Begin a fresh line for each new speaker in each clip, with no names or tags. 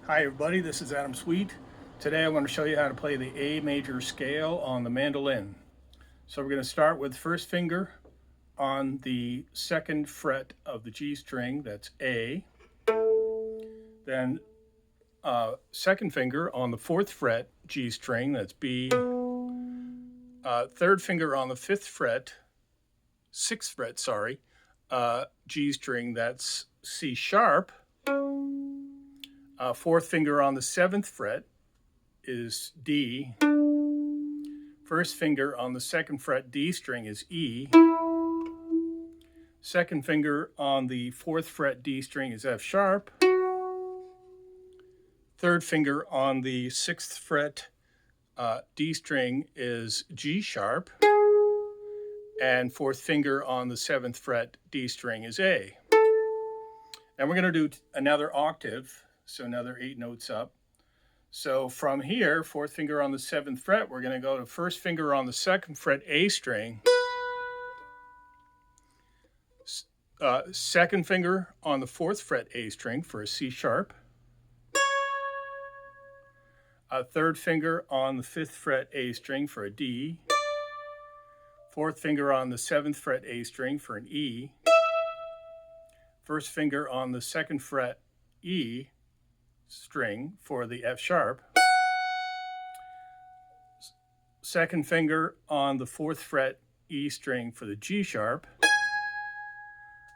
Hi everybody, this is Adam Sweet. Today I'm going to show you how to play the A major scale on the mandolin. So we're going to start with first finger on the second fret of the G string, that's A. Then second finger on the fourth fret G string, that's B. Third finger on the sixth fret, G string, that's C sharp. Fourth finger on the seventh fret is D. First finger on the second fret D string is E. Second finger on the fourth fret D string is F sharp. Third finger on the sixth fret D string is G sharp. And fourth finger on the seventh fret D string is A. And we're going to do another octave, so another 8 notes up. So from here, fourth finger on the seventh fret, we're going to go to first finger on the second fret A string, second finger on the fourth fret A string for a C sharp, third finger on the fifth fret A string for a D, fourth finger on the seventh fret A string for an E, first finger on the second fret E string for the F sharp, second finger on the fourth fret E string for the G sharp,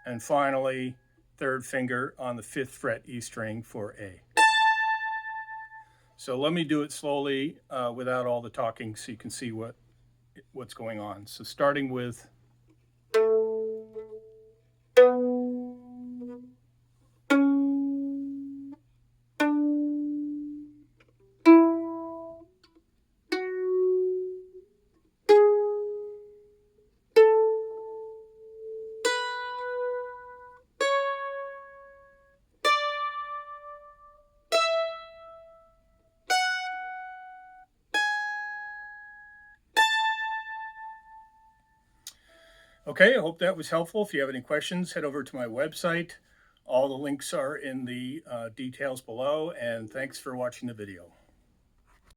and finally third finger on the fifth fret E string for A. So let me do it slowly without all the talking so you can see what's going on. So starting with Okay, I hope that was helpful. If you have any questions, head over to my website. All the links are in the details below, and thanks for watching the video.